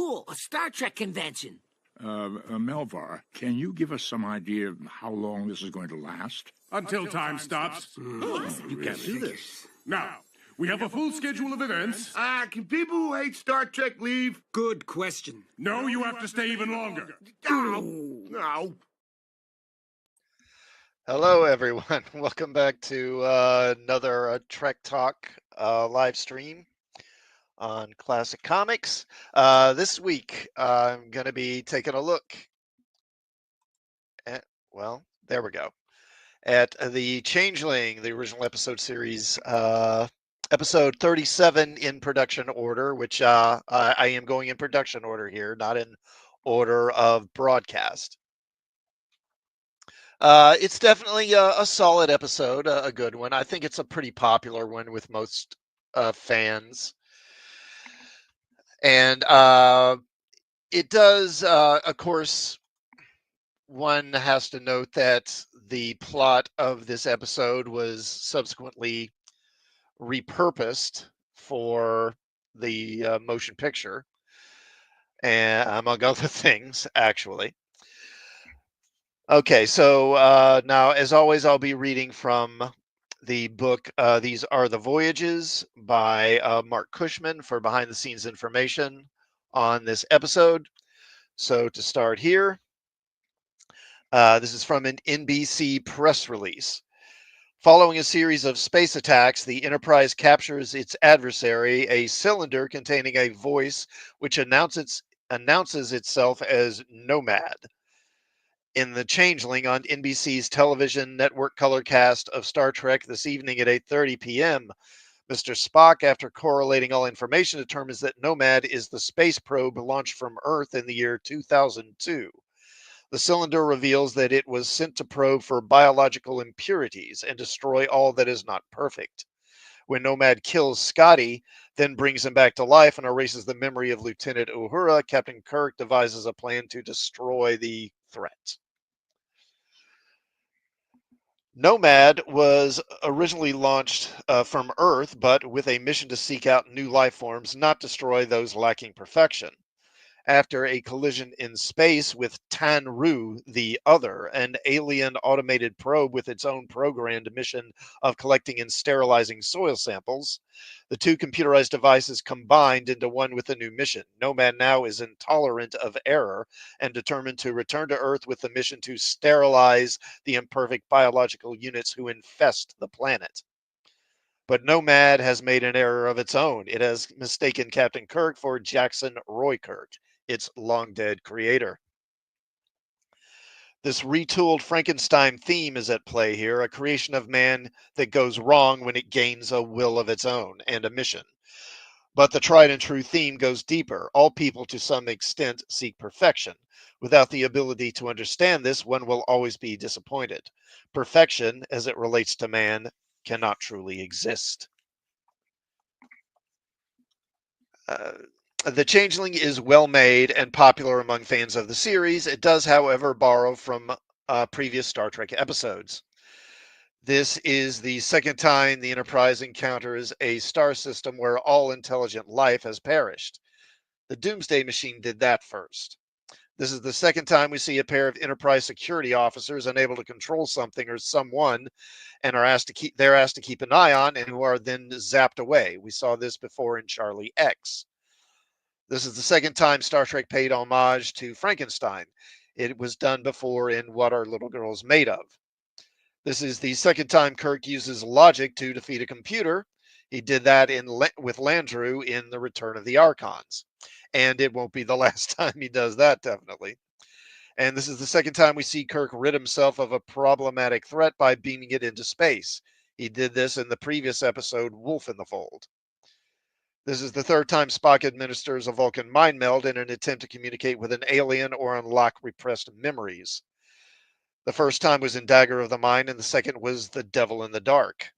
cool. A Star Trek convention. Melvar, can you give us some idea of how long this is going to last? Until time stops. You can't do this. Now, we have a full schedule of events. Can people who hate Star Trek leave? Good question. No, you have to stay even longer. No. Hello, everyone. Welcome back to another Trek Talk live stream on Classic Comics. This week, I'm going to be taking a look at, well, there we go, at the Changeling, the original episode series, episode 37 in production order, which I am going in production order here, not in order of broadcast. It's definitely a solid episode, a good one. I think it's a pretty popular one with most fans. And it does, of course, one has to note that the plot of this episode was subsequently repurposed for the motion picture, and among other things, actually. Okay, so now, as always, I'll be reading from the book, These Are the Voyages by Mark Cushman for behind-the-scenes information on this episode. So to start here, this is from an NBC press release. Following a series of space attacks, the Enterprise captures its adversary, a cylinder containing a voice which announces itself as Nomad. In the Changeling on NBC's television network color cast of Star Trek this evening at 8:30 p.m., Mr. Spock, after correlating all information, determines that Nomad is the space probe launched from Earth in the year 2002. The cylinder reveals that it was sent to probe for biological impurities and destroy all that is not perfect. When Nomad kills Scotty, then brings him back to life and erases the memory of Lieutenant Uhura, Captain Kirk devises a plan to destroy the threat. Nomad was originally launched from Earth, but with a mission to seek out new life forms, not destroy those lacking perfection. After a collision in space with Tanru, the Other, an alien automated probe with its own programmed mission of collecting and sterilizing soil samples, the two computerized devices combined into one with a new mission. Nomad now is intolerant of error and determined to return to Earth with the mission to sterilize the imperfect biological units who infest the planet. But Nomad has made an error of its own. It has mistaken Captain Kirk for Jackson Roy Kirk, its long-dead creator. This retooled Frankenstein theme is at play here, a creation of man that goes wrong when it gains a will of its own and a mission. But the tried and true theme goes deeper. All people, to some extent, seek perfection. Without the ability to understand this, one will always be disappointed. Perfection, as it relates to man, cannot truly exist. The Changeling is well made and popular among fans of the series. It does, however, borrow from previous Star Trek episodes. This is the second time the Enterprise encounters a star system where all intelligent life has perished. The Doomsday Machine did that first. This is the second time we see a pair of Enterprise security officers unable to control something or someone and they're asked to keep an eye on and who are then zapped away. We saw this before in Charlie X. This is the second time Star Trek paid homage to Frankenstein. It was done before in What Are Little Girls Made Of? This is the second time Kirk uses logic to defeat a computer. He did that with Landru in The Return of the Archons. And it won't be the last time he does that, definitely. And this is the second time we see Kirk rid himself of a problematic threat by beaming it into space. He did this in the previous episode, Wolf in the Fold. This is the third time Spock administers a Vulcan mind meld in an attempt to communicate with an alien or unlock repressed memories. The first time was in Dagger of the Mind, and the second was The Devil in the Dark.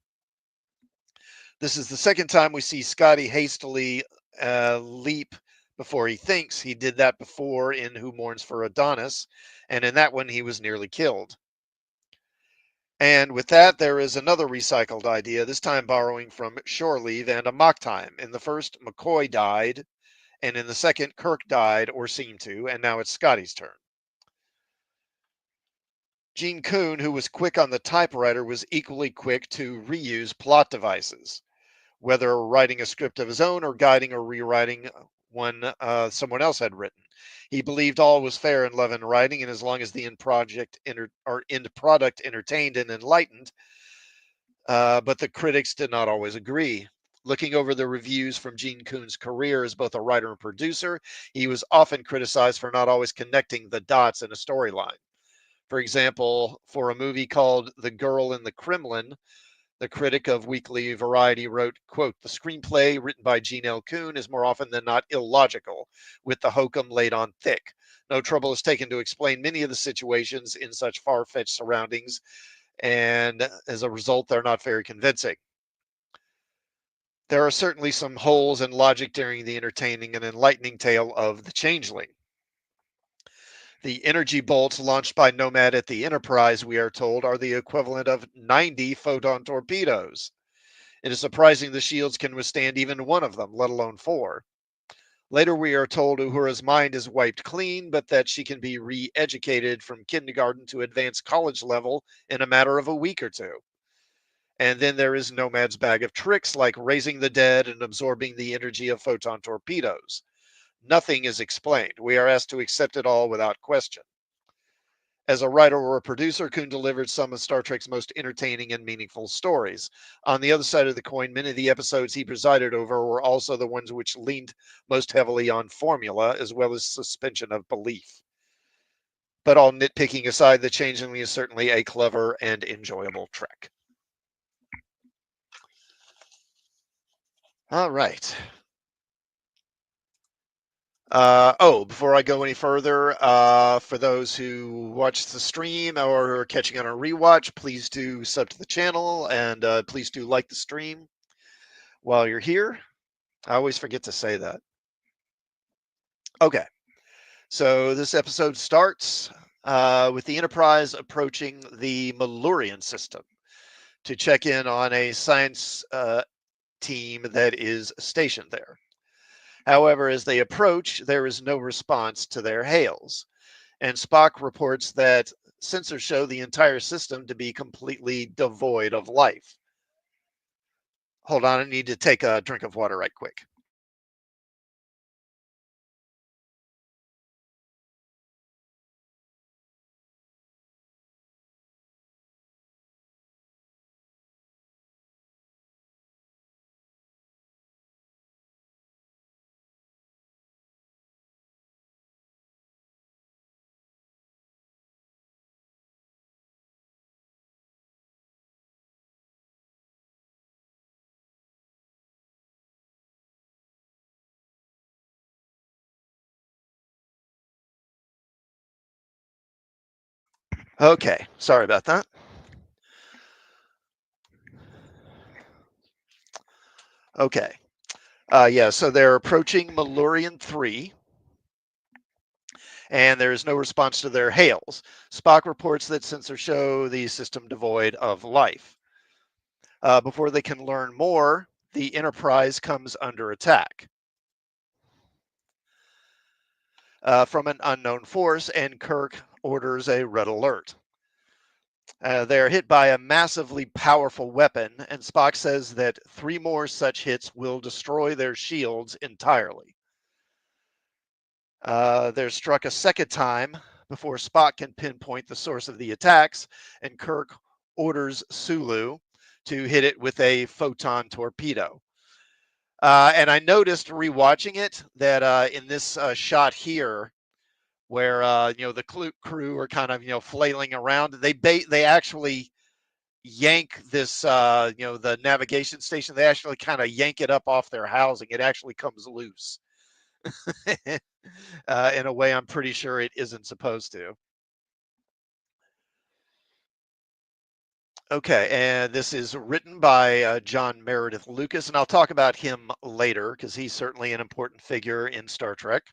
This is the second time we see Scotty hastily leap before he thinks. He did that before in Who Mourns for Adonis, and in that one he was nearly killed. And with that, there is another recycled idea, this time borrowing from Shore Leave and Amok Time. In the first, McCoy died, and in the second, Kirk died or seemed to, and now it's Scotty's turn. Gene Coon, who was quick on the typewriter, was equally quick to reuse plot devices, whether writing a script of his own or guiding or rewriting one someone else had written. He believed all was fair in love and writing, and as long as the end product entertained and enlightened, but the critics did not always agree. Looking over the reviews from Gene Coon's career as both a writer and producer, he was often criticized for not always connecting the dots in a storyline. For example, for a movie called The Girl in the Kremlin, the critic of Weekly Variety wrote, quote, "The screenplay written by Gene L. Coon is more often than not illogical, with the hokum laid on thick. No trouble is taken to explain many of the situations in such far-fetched surroundings, and as a result, they're not very convincing. There are certainly some holes in logic during the entertaining and enlightening tale of the Changeling. The energy bolts launched by Nomad at the Enterprise, we are told, are the equivalent of 90 photon torpedoes. It is surprising the shields can withstand even one of them, let alone 4. Later, we are told Uhura's mind is wiped clean, but that she can be re-educated from kindergarten to advanced college level in a matter of a week or two. And then there is Nomad's bag of tricks, like raising the dead and absorbing the energy of photon torpedoes. Nothing is explained. We are asked to accept it all without question. As a writer or a producer, Kuhn delivered some of Star Trek's most entertaining and meaningful stories. On the other side of the coin, many of the episodes he presided over were also the ones which leaned most heavily on formula as well as suspension of belief. But all nitpicking aside, The Changeling is certainly a clever and enjoyable Trek. All right. Before I go any further, for those who watch the stream or are catching on a rewatch, please do sub to the channel and please do like the stream while you're here. I always forget to say that. Okay, so this episode starts with the Enterprise approaching the Malurian system to check in on a science team that is stationed there. However, as they approach, there is no response to their hails. And Spock reports that sensors show the entire system to be completely devoid of life. Hold on, I need to take a drink of water right quick. Okay, sorry about that. Okay. So they're approaching Malurian 3, and there is no response to their hails. Spock reports that sensors show the system devoid of life. Before they can learn more, the Enterprise comes under attack from an unknown force, and Kirk orders a red alert. They are hit by a massively powerful weapon, and Spock says that 3 more such hits will destroy their shields entirely. They're struck a second time before Spock can pinpoint the source of the attacks, and Kirk orders Sulu to hit it with a photon torpedo. And I noticed rewatching it that in this shot here, where the crew are kind of flailing around, they actually yank this the navigation station. They actually kind of yank it up off their housing. It actually comes loose in a way I'm pretty sure it isn't supposed to. Okay, and this is written by John Meredith Lucas, and I'll talk about him later because he's certainly an important figure in Star Trek.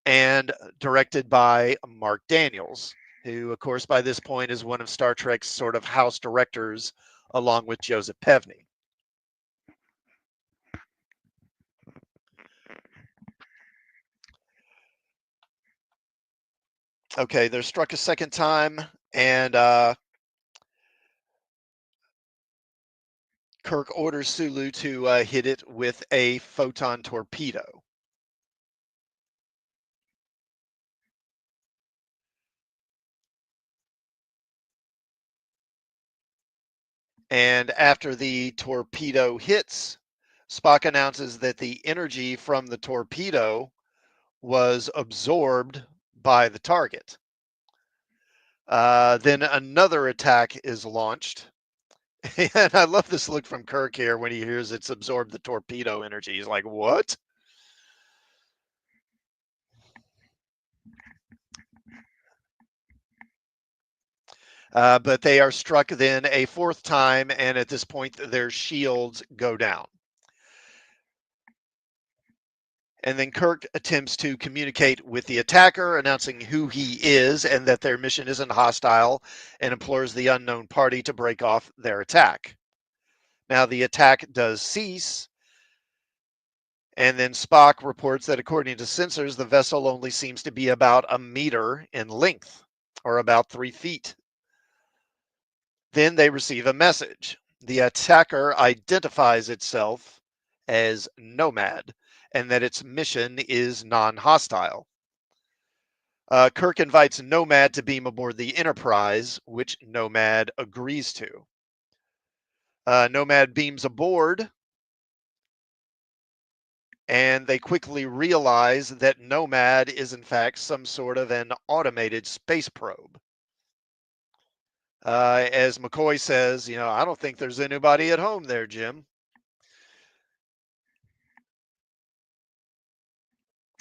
And directed by Mark Daniels, who, of course, by this point is one of Star Trek's sort of house directors, along with Joseph Pevney. Okay, they're struck a second time, and Kirk orders Sulu to hit it with a photon torpedo. And after the torpedo hits, Spock announces that the energy from the torpedo was absorbed by the target. Then another attack is launched. And I love this look from Kirk here when he hears it's absorbed the torpedo energy. He's like, what? But they are struck then a fourth time, and at this point, their shields go down. And then Kirk attempts to communicate with the attacker, announcing who he is and that their mission isn't hostile, and implores the unknown party to break off their attack. Now, the attack does cease, and then Spock reports that according to sensors, the vessel only seems to be about a meter in length, or about 3 feet. Then they receive a message. The attacker identifies itself as Nomad, and that its mission is non-hostile. Kirk invites Nomad to beam aboard the Enterprise, which Nomad agrees to. Nomad beams aboard, and they quickly realize that Nomad is in fact some sort of an automated space probe. As McCoy says, I don't think there's anybody at home there, Jim.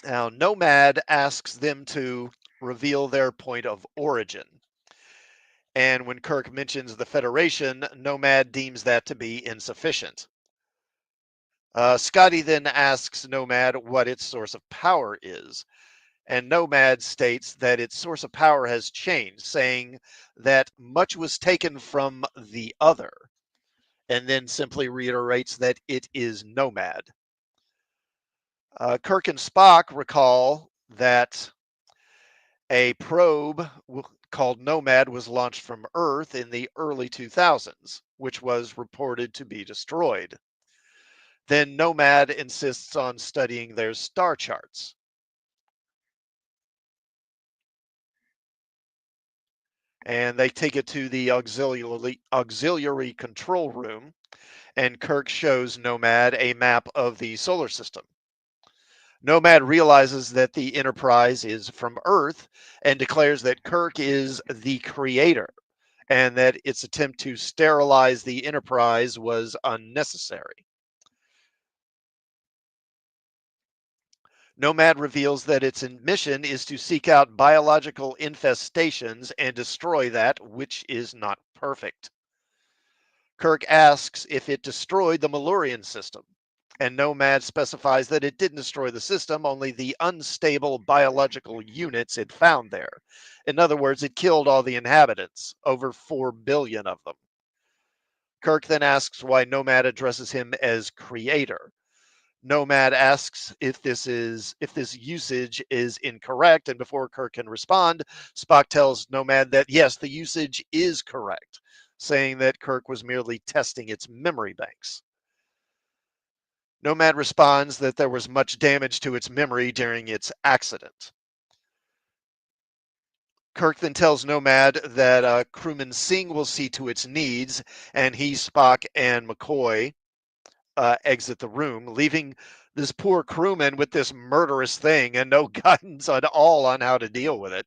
Now, Nomad asks them to reveal their point of origin. And when Kirk mentions the Federation, Nomad deems that to be insufficient. Scotty then asks Nomad what its source of power is. And Nomad states that its source of power has changed, saying that much was taken from the other, and then simply reiterates that it is Nomad. Kirk and Spock recall that a probe called Nomad was launched from Earth in the early 2000s, which was reported to be destroyed. Then Nomad insists on studying their star charts. And they take it to the auxiliary control room, and Kirk shows Nomad a map of the solar system. Nomad realizes that the Enterprise is from Earth and declares that Kirk is the creator and that its attempt to sterilize the Enterprise was unnecessary. Nomad reveals that its mission is to seek out biological infestations and destroy that which is not perfect. Kirk asks if it destroyed the Malurian system, and Nomad specifies that it didn't destroy the system, only the unstable biological units it found there. In other words, it killed all the inhabitants, over 4 billion of them. Kirk then asks why Nomad addresses him as creator. Nomad asks if this usage is incorrect, and before Kirk can respond, Spock tells Nomad that yes, the usage is correct, saying that Kirk was merely testing its memory banks. Nomad responds that there was much damage to its memory during its accident. Kirk then tells Nomad that crewman Singh will see to its needs, and he, Spock, and McCoy exit the room, leaving this poor crewman with this murderous thing and no guidance at all on how to deal with it.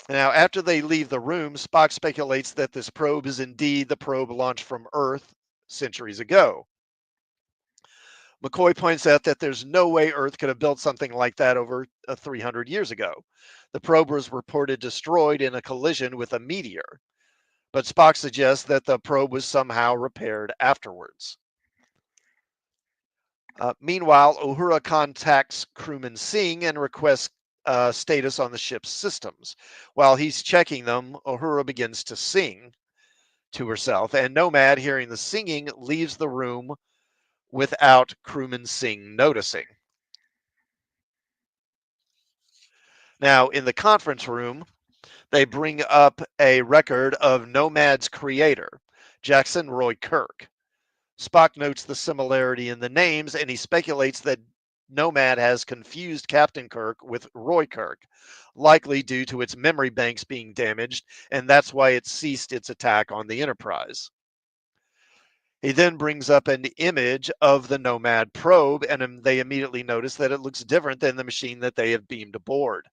Now, after they leave the room, Spock speculates that this probe is indeed the probe launched from Earth centuries ago. McCoy points out that there's no way Earth could have built something like that over 300 years ago. The probe was reported destroyed in a collision with a meteor, but Spock suggests that the probe was somehow repaired afterwards. Meanwhile, Uhura contacts crewman Singh and requests status on the ship's systems. While he's checking them, Uhura begins to sing to herself, and Nomad, hearing the singing, leaves the room without crewman Singh noticing. Now, in the conference room, they bring up a record of Nomad's creator, Jackson Roy Kirk. Spock notes the similarity in the names, and he speculates that Nomad has confused Captain Kirk with Roy Kirk, likely due to its memory banks being damaged, and that's why it ceased its attack on the Enterprise. He then brings up an image of the Nomad probe, and they immediately notice that it looks different than the machine that they have beamed aboard.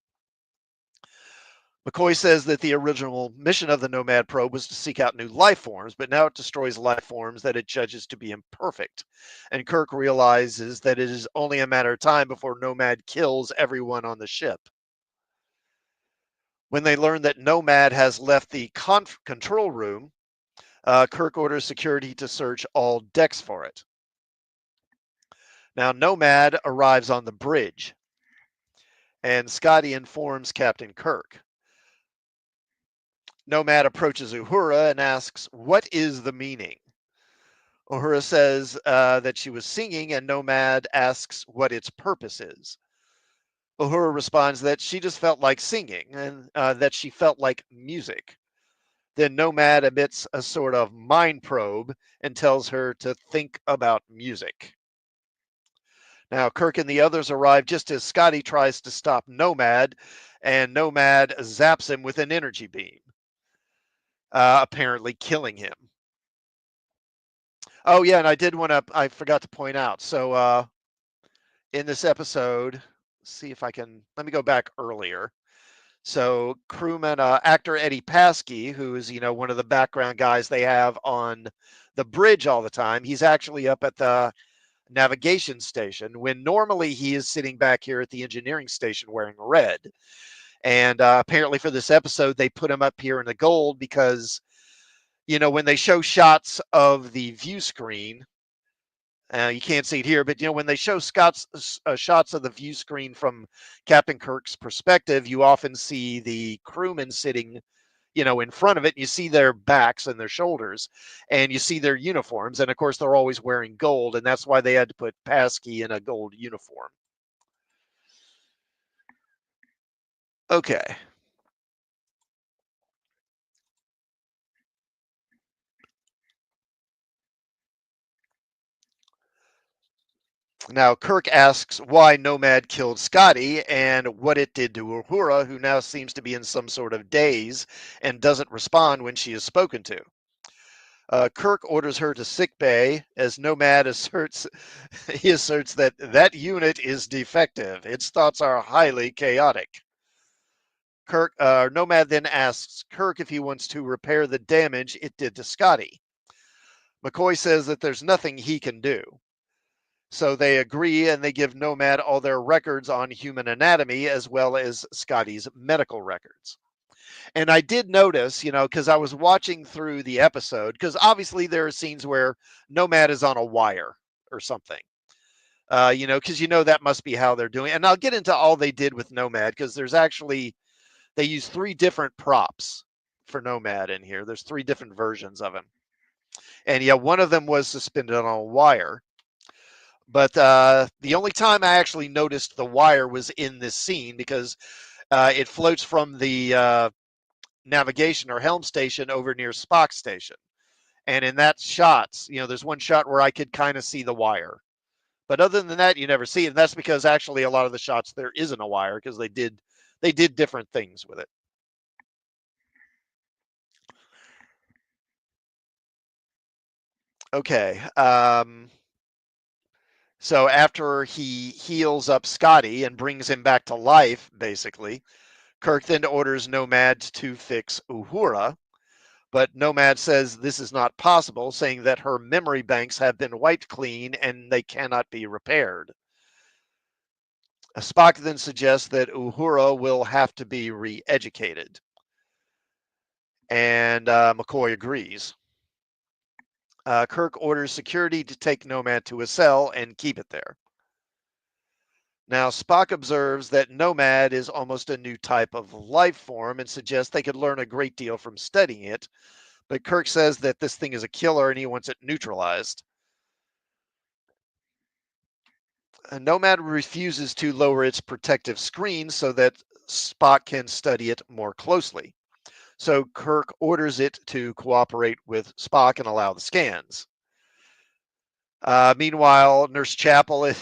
McCoy says that the original mission of the Nomad probe was to seek out new life forms, but now it destroys life forms that it judges to be imperfect. And Kirk realizes that it is only a matter of time before Nomad kills everyone on the ship. When they learn that Nomad has left the control room, Kirk orders security to search all decks for it. Now, Nomad arrives on the bridge, and Scotty informs Captain Kirk. Nomad approaches Uhura and asks, "What is the meaning?" Uhura says that she was singing, and Nomad asks what its purpose is. Uhura responds that she just felt like singing and that she felt like music. Then Nomad emits a sort of mind probe and tells her to think about music. Now, Kirk and the others arrive just as Scotty tries to stop Nomad, and Nomad zaps him with an energy beam, apparently killing him. Oh, yeah, and I forgot to point out. So, in this episode, let me go back earlier. So, crewman, actor Eddie Paskey, who is, one of the background guys they have on the bridge all the time, he's actually up at the navigation station when normally he is sitting back here at the engineering station wearing red. And apparently for this episode, they put him up here in the gold because, when they show shots of the view screen, you can't see it here, but when they show shots of the view screen from Captain Kirk's perspective, you often see the crewmen sitting, in front of it. You see their backs and their shoulders, and you see their uniforms, and of course they're always wearing gold, and that's why they had to put Paskey in a gold uniform. Okay. Now, Kirk asks why Nomad killed Scotty and what it did to Uhura, who now seems to be in some sort of daze and doesn't respond when she is spoken to. Kirk orders her to sickbay as Nomad asserts that unit is defective. Its thoughts are highly chaotic. Nomad then asks Kirk if he wants to repair the damage it did to Scotty. McCoy says that there's nothing he can do. So they agree and they give Nomad all their records on human anatomy as well as Scotty's medical records. And I did notice, because I was watching through the episode, because obviously there are scenes where Nomad is on a wire or something, because that must be how they're doing it. And I'll get into all they did with Nomad because they use 3 different props for Nomad in here. There's 3 different versions of him. And yeah, one of them was suspended on a wire. But the only time I actually noticed the wire was in this scene because it floats from the navigation or helm station over near Spock's station. And in that shot, there's one shot where I could kind of see the wire. But other than that, you never see it. And that's because actually a lot of the shots there isn't a wire because they did different things with it. Okay. So after he heals up Scotty and brings him back to life, basically, Kirk then orders Nomad to fix Uhura, but Nomad says this is not possible, saying that her memory banks have been wiped clean and they cannot be repaired. Spock then suggests that Uhura will have to be re-educated, and McCoy agrees. Kirk orders security to take Nomad to a cell and keep it there. Now, Spock observes that Nomad is almost a new type of life form and suggests they could learn a great deal from studying it, but Kirk says that this thing is a killer and he wants it neutralized. Nomad refuses to lower its protective screen so that Spock can study it more closely. So Kirk orders it to cooperate with Spock and allow the scans. Meanwhile, Nurse Chapel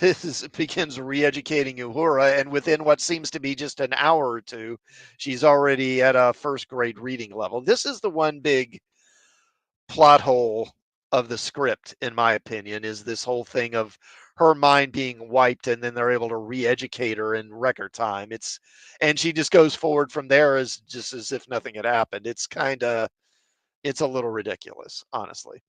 begins re-educating Uhura, and within what seems to be just an hour or two, she's already at a first grade reading level. This is the one big plot hole of the script, in my opinion, is this whole thing of her mind being wiped, and then they're able to re-educate her in record time. And she just goes forward from there as if nothing had happened. It's a little ridiculous, honestly.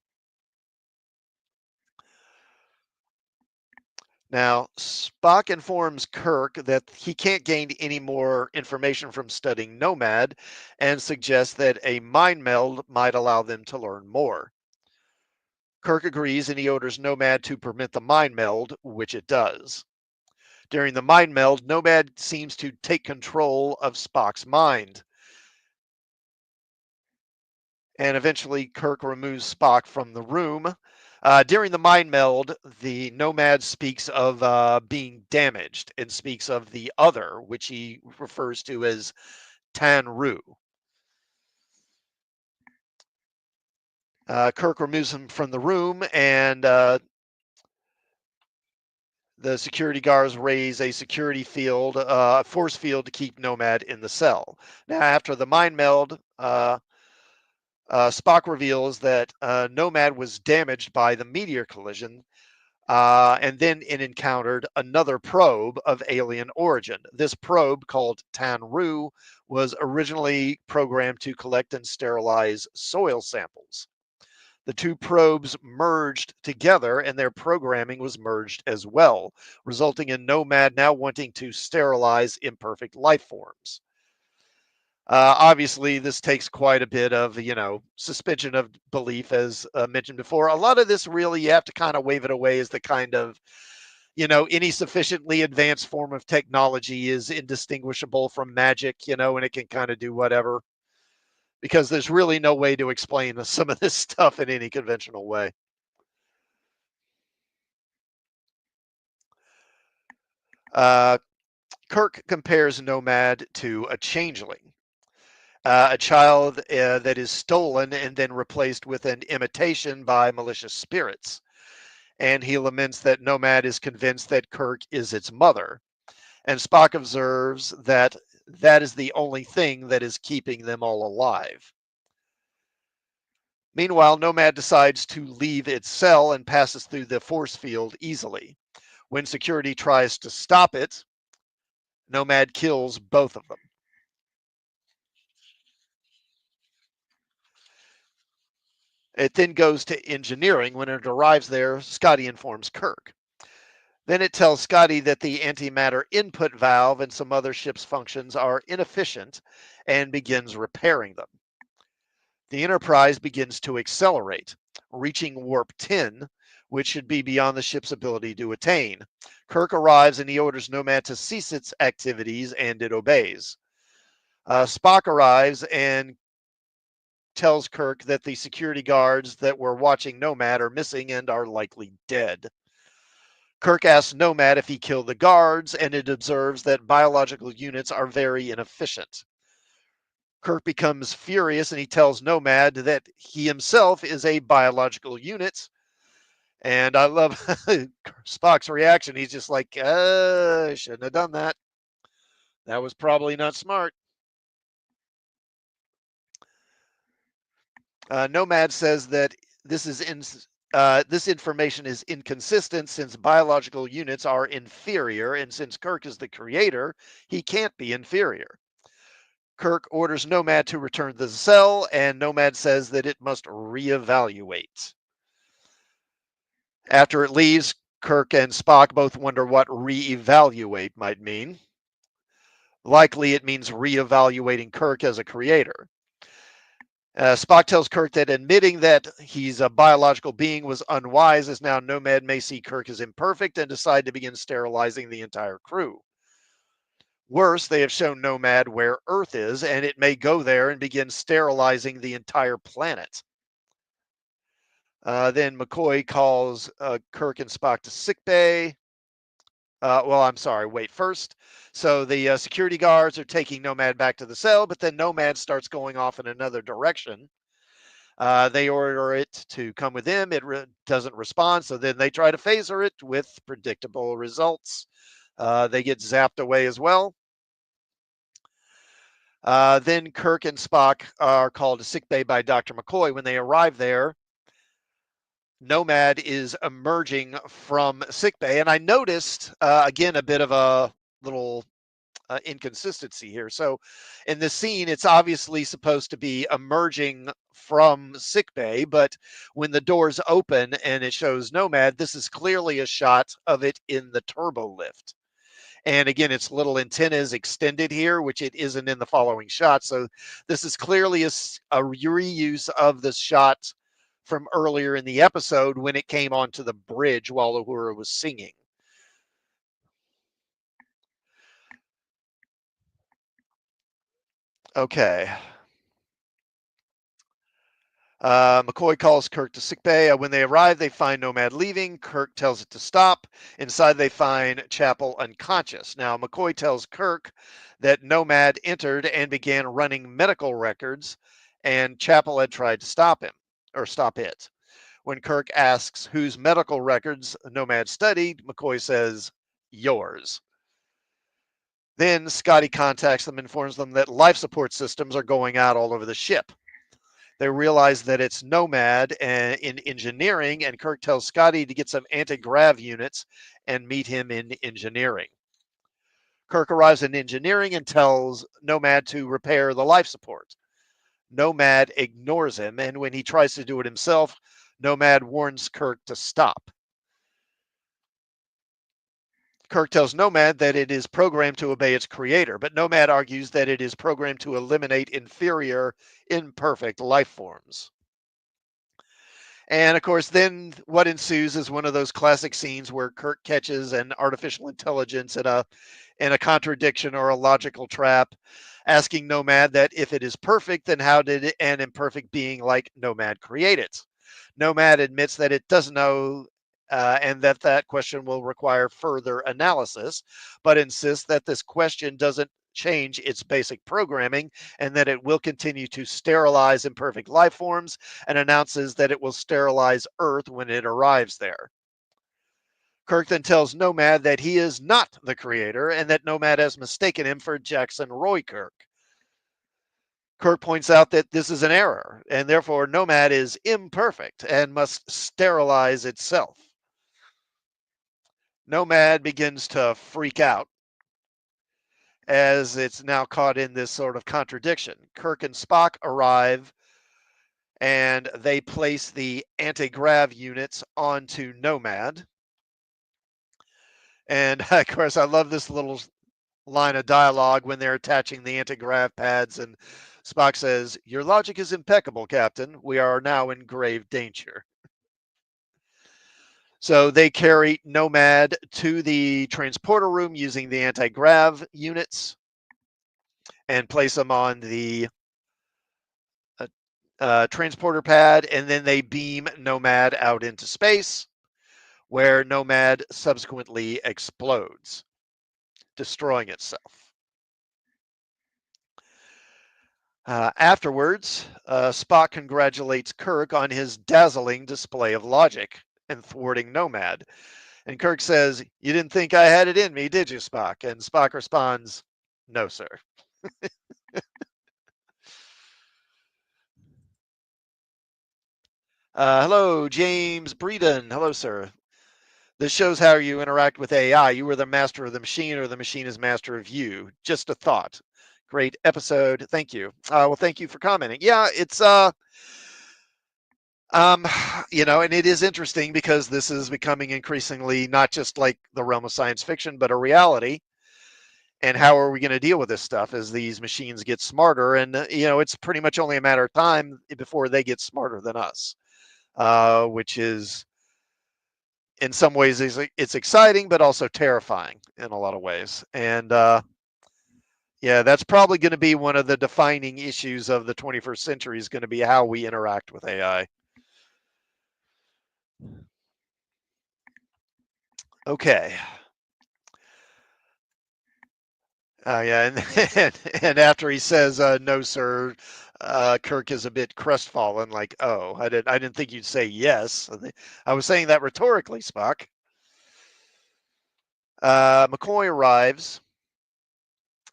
Now, Spock informs Kirk that he can't gain any more information from studying Nomad and suggests that a mind meld might allow them to learn more. Kirk agrees and he orders Nomad to permit the mind meld, which it does. During the mind meld, Nomad seems to take control of Spock's mind. And eventually, Kirk removes Spock from the room. During the mind meld, the Nomad speaks of being damaged and speaks of the other, which he refers to as Tanru. Kirk removes him from the room, and the security guards raise a security field, force field to keep Nomad in the cell. Now, after the mind meld, Spock reveals that Nomad was damaged by the meteor collision, and then it encountered another probe of alien origin. This probe, called Tanru, was originally programmed to collect and sterilize soil samples. The two probes merged together, and their programming was merged as well, resulting in Nomad now wanting to sterilize imperfect life forms. Obviously, this takes quite a bit of, suspension of belief, as mentioned before. A lot of this really, you have to kind of wave it away as the kind of, any sufficiently advanced form of technology is indistinguishable from magic, and it can kind of do whatever. Because there's really no way to explain some of this stuff in any conventional way. Kirk compares Nomad to a changeling. A child that is stolen and then replaced with an imitation by malicious spirits. And he laments that Nomad is convinced that Kirk is its mother. And Spock observes that that is the only thing that is keeping them all alive. Meanwhile, Nomad decides to leave its cell and passes through the force field easily. When security tries to stop it, Nomad kills both of them. It then goes to engineering. When it arrives there, Scotty informs Kirk. Then it tells Scotty that the antimatter input valve and some other ship's functions are inefficient and begins repairing them. The Enterprise begins to accelerate, reaching warp 10, which should be beyond the ship's ability to attain. Kirk arrives and he orders Nomad to cease its activities, and it obeys. Spock arrives and tells Kirk that the security guards that were watching Nomad are missing and are likely dead. Kirk asks Nomad if he killed the guards, and it observes that biological units are very inefficient. Kirk becomes furious and he tells Nomad that he himself is a biological unit. And I love Spock's reaction. He's just like, I shouldn't have done that. That was probably not smart. Nomad says that this information is inconsistent since biological units are inferior, and since Kirk is the creator, he can't be inferior. Kirk orders Nomad to return to the cell, and Nomad says that it must reevaluate. After it leaves, Kirk and Spock both wonder what reevaluate might mean. Likely it means reevaluating Kirk as a creator. Spock tells Kirk that admitting that he's a biological being was unwise, as now Nomad may see Kirk as imperfect and decide to begin sterilizing the entire crew. Worse, they have shown Nomad where Earth is, and it may go there and begin sterilizing the entire planet. Then McCoy calls Kirk and Spock to sickbay. Well, I'm sorry. Wait, first, so the security guards are taking Nomad back to the cell, but then Nomad starts going off in another direction. They order it to come with them. It doesn't respond, so then they try to phaser it with predictable results. They get zapped away as well. Then Kirk and Spock are called to sickbay by Dr. McCoy. When they arrive there, Nomad is emerging from sickbay, and I noticed again a bit of a little inconsistency here. So, in this scene, it's obviously supposed to be emerging from sickbay, but when the doors open and it shows Nomad, this is clearly a shot of it in the turbo lift. And again, its little antenna is extended here, which it isn't in the following shot. So this is clearly a reuse of the shot from earlier in the episode when it came onto the bridge while Uhura was singing. Okay. McCoy calls Kirk to sickbay. When they arrive, they find Nomad leaving. Kirk tells it to stop. Inside, they find Chapel unconscious. Now, McCoy tells Kirk that Nomad entered and began running medical records, and Chapel had tried to stop him, or stop it. When Kirk asks whose medical records Nomad studied, McCoy says, yours. Then Scotty contacts them and informs them that life support systems are going out all over the ship. They realize that it's Nomad in engineering, and Kirk tells Scotty to get some anti-grav units and meet him in engineering. Kirk arrives in engineering and tells Nomad to repair the life support. Nomad ignores him, and when he tries to do it himself, Nomad warns Kirk to stop. Kirk tells Nomad that it is programmed to obey its creator, but Nomad argues that it is programmed to eliminate inferior, imperfect life forms. And of course, then what ensues is one of those classic scenes where Kirk catches an artificial intelligence in a contradiction or a logical trap, asking Nomad that if it is perfect, then how did an imperfect being like Nomad create it? Nomad admits that it doesn't know, and that question will require further analysis, but insists that this question doesn't change its basic programming and that it will continue to sterilize imperfect life forms, and announces that it will sterilize Earth when it arrives there. Kirk then tells Nomad that he is not the creator and that Nomad has mistaken him for Jackson Roy Kirk. Kirk points out that this is an error, and therefore Nomad is imperfect and must sterilize itself. Nomad begins to freak out as it's now caught in this sort of contradiction. Kirk and Spock arrive and they place the anti-grav units onto Nomad. And of course, I love this little line of dialogue when they're attaching the anti-grav pads, and Spock says, "Your logic is impeccable, Captain. We are now in grave danger." So they carry Nomad to the transporter room using the anti-grav units and place them on the transporter pad, and then they beam Nomad out into space, where Nomad subsequently explodes, destroying itself. Afterwards, Spock congratulates Kirk on his dazzling display of logic and thwarting Nomad. And Kirk says, "You didn't think I had it in me, did you, Spock?" And Spock responds, "No, sir." Hello, James Breeden. Hello, sir. This shows how you interact with AI. You are the master of the machine, or the machine is master of you. Just a thought. Great episode. Thank you. Well, thank you for commenting. Yeah, it's and it is interesting because this is becoming increasingly not just like the realm of science fiction, but a reality. And how are we going to deal with this stuff as these machines get smarter? And it's pretty much only a matter of time before they get smarter than us, which is in some ways it's exciting, but also terrifying in a lot of ways. And yeah, that's probably going to be one of the defining issues of the 21st century is going to be how we interact with AI. Okay. Yeah, and after he says no, sir, Kirk is a bit crestfallen, like, oh, I didn't think you'd say yes. I was saying that rhetorically, Spock. McCoy arrives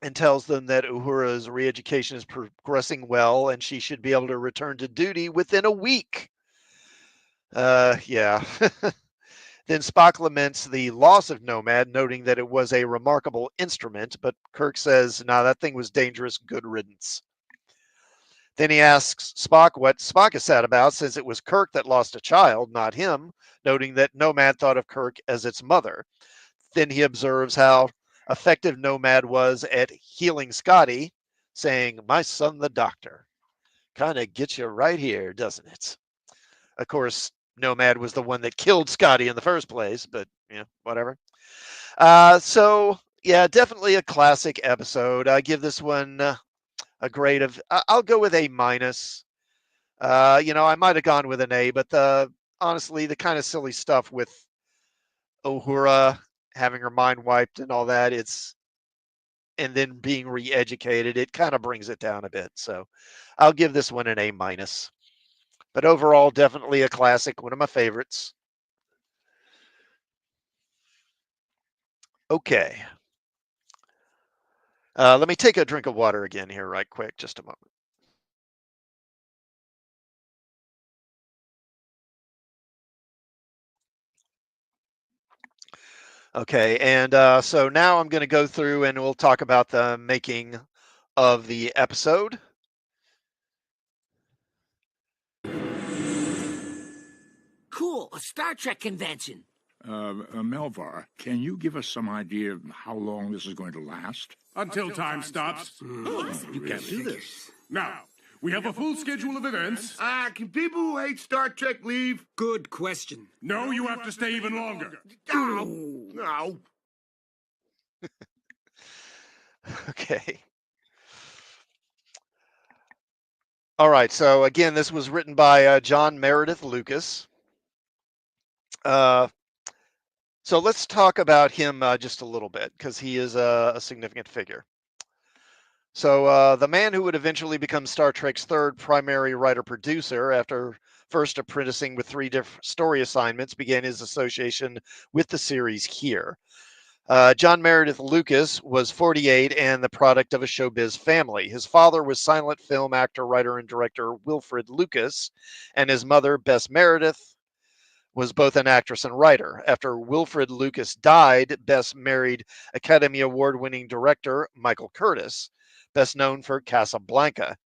and tells them that Uhura's re-education is progressing well, and she should be able to return to duty within a week. Yeah. Then Spock laments the loss of Nomad, noting that it was a remarkable instrument, but Kirk says, nah, that thing was dangerous, good riddance. Then he asks Spock what Spock is sad about, since it was Kirk that lost a child, not him, noting that Nomad thought of Kirk as its mother. Then he observes how effective Nomad was at healing Scotty, saying, my son the doctor. Kind of gets you right here, doesn't it? Of course, Nomad was the one that killed Scotty in the first place, but yeah, whatever. So yeah, definitely a classic episode. I give this one a grade of. I'll go with A minus. I might have gone with an A, but honestly, the kind of silly stuff with Uhura having her mind wiped and all that, and then being re-educated, it kind of brings it down a bit. So I'll give this one an A minus. But overall, definitely a classic, one of my favorites. Okay. Let me take a drink of water again here, right quick, just a moment. Okay, and so now I'm going to go through and we'll talk about the making of the episode. Cool, a Star Trek convention. Melvar, can you give us some idea of how long this is going to last? Until time stops. You can't do this. Now, we have a full schedule of events. Can people who hate Star Trek leave? Good question. No, you have to stay even longer. No. Okay. All right, so again, this was written by John Meredith Lucas. So let's talk about him just a little bit, because he is a significant figure. So the man who would eventually become Star Trek's third primary writer-producer after first apprenticing with 3 different story assignments began his association with the series here. John Meredith Lucas was 48 and the product of a showbiz family. His father was silent film actor, writer, and director Wilfred Lucas, and his mother, Bess Meredith, was both an actress and writer. After Wilfred Lucas died, Bess married Academy Award-winning director Michael Curtis, best known for Casablanca,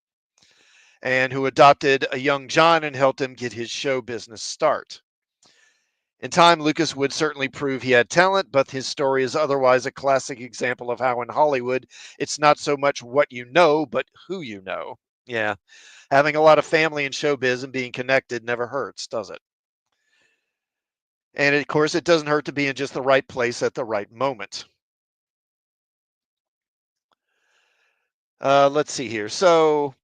and who adopted a young John and helped him get his show business start. In time, Lucas would certainly prove he had talent, but his story is otherwise a classic example of how in Hollywood, it's not so much what you know, but who you know. Yeah, having a lot of family in showbiz and being connected never hurts, does it? And of course, it doesn't hurt to be in just the right place at the right moment. Let's see here. So,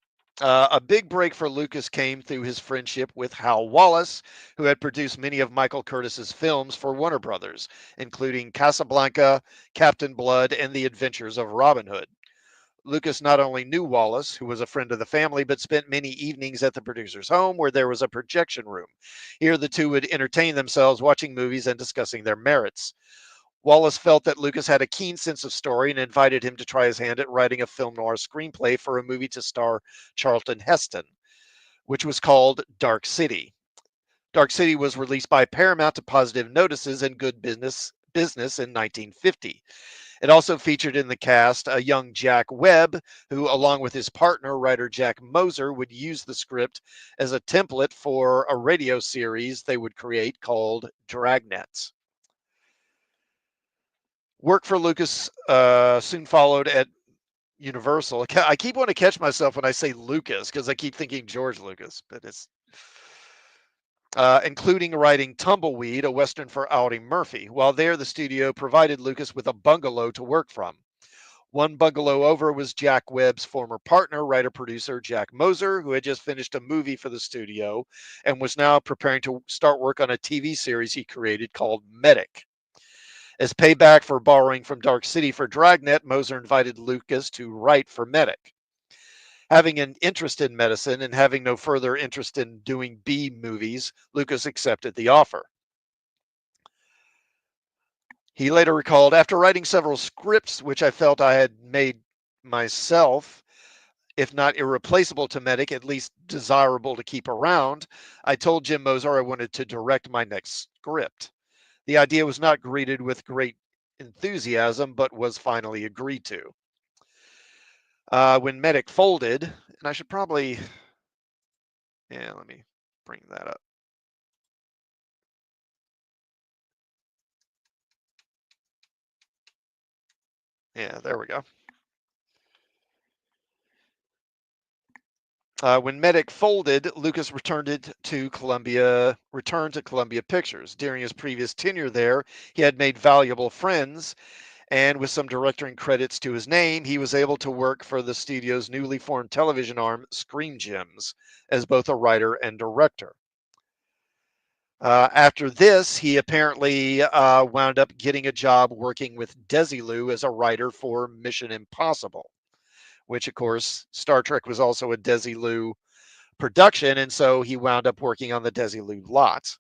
a big break for Lucas came through his friendship with Hal Wallace, who had produced many of Michael Curtis's films for Warner Brothers, including Casablanca, Captain Blood, and The Adventures of Robin Hood. Lucas not only knew Wallace, who was a friend of the family, but spent many evenings at the producer's home where there was a projection room. Here, the two would entertain themselves watching movies and discussing their merits. Wallace felt that Lucas had a keen sense of story and invited him to try his hand at writing a film noir screenplay for a movie to star Charlton Heston, which was called Dark City. Dark City was released by Paramount to positive notices and good business in 1950. It also featured in the cast a young Jack Webb, who, along with his partner, writer Jack Moser, would use the script as a template for a radio series they would create called Dragnet. Work for Lucas soon followed at Universal. I keep wanting to catch myself when I say Lucas because I keep thinking George Lucas, but it's including writing Tumbleweed, a Western for Audie Murphy. While there, the studio provided Lucas with a bungalow to work from. One bungalow over was Jack Webb's former partner, writer-producer Jack Moser, who had just finished a movie for the studio and was now preparing to start work on a TV series he created called Medic. As payback for borrowing from Dark City for Dragnet, Moser invited Lucas to write for Medic. Having an interest in medicine and having no further interest in doing B movies, Lucas accepted the offer. He later recalled, after writing several scripts which I felt I had made myself, if not irreplaceable to Medic, at least desirable to keep around, I told Jim Moser I wanted to direct my next script. The idea was not greeted with great enthusiasm, but was finally agreed to. When Medic folded, and I should probably, let me bring that up. Yeah, there we go. When Medic folded, Lucas returned to Columbia Pictures. During his previous tenure there, he had made valuable friends, and with some directing credits to his name, he was able to work for the studio's newly formed television arm, Screen Gems, as both a writer and director. After this, he apparently wound up getting a job working with Desilu as a writer for Mission Impossible, which, of course, Star Trek was also a Desilu production, and so he wound up working on the Desilu lot.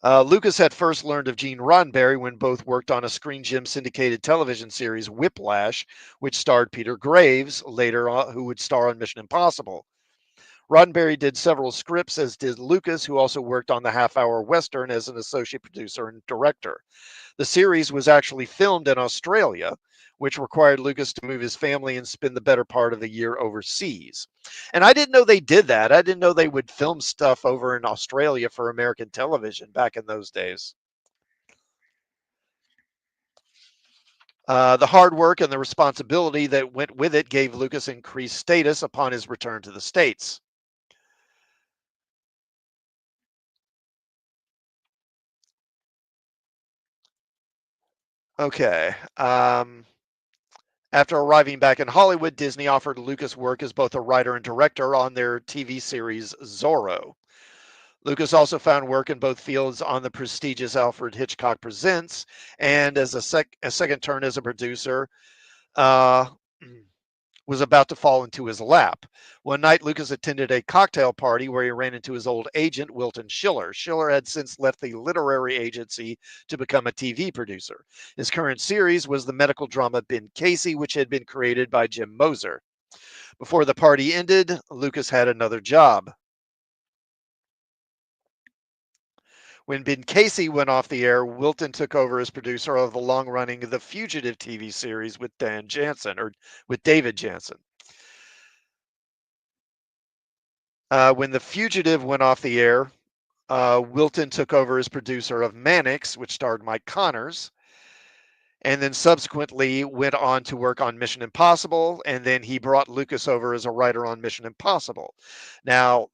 Lucas had first learned of Gene Roddenberry when both worked on a Screen Gem syndicated television series, Whiplash, which starred Peter Graves, later who would star on Mission Impossible. Roddenberry did several scripts, as did Lucas, who also worked on the half-hour Western as an associate producer and director. The series was actually filmed in Australia, which required Lucas to move his family and spend the better part of the year overseas. And I didn't know they did that. I didn't know they would film stuff over in Australia for American television back in those days. The hard work and the responsibility that went with it gave Lucas increased status upon his return to the States. Okay. After arriving back in Hollywood, Disney offered Lucas work as both a writer and director on their TV series Zorro. Lucas also found work in both fields on the prestigious Alfred Hitchcock Presents and as a second turn as a producer uh, was about to fall into his lap. One night, Lucas attended a cocktail party where he ran into his old agent, Wilton Schiller. Schiller had since left the literary agency to become a TV producer. His current series was the medical drama Ben Casey, which had been created by Jim Moser. Before the party ended, Lucas had another job. When Ben Casey went off the air, Wilton took over as producer of the long-running The Fugitive TV series with David Jansen. When The Fugitive went off the air, Wilton took over as producer of Mannix, which starred Mike Connors, and then subsequently went on to work on Mission Impossible, and then he brought Lucas over as a writer on Mission Impossible. Now,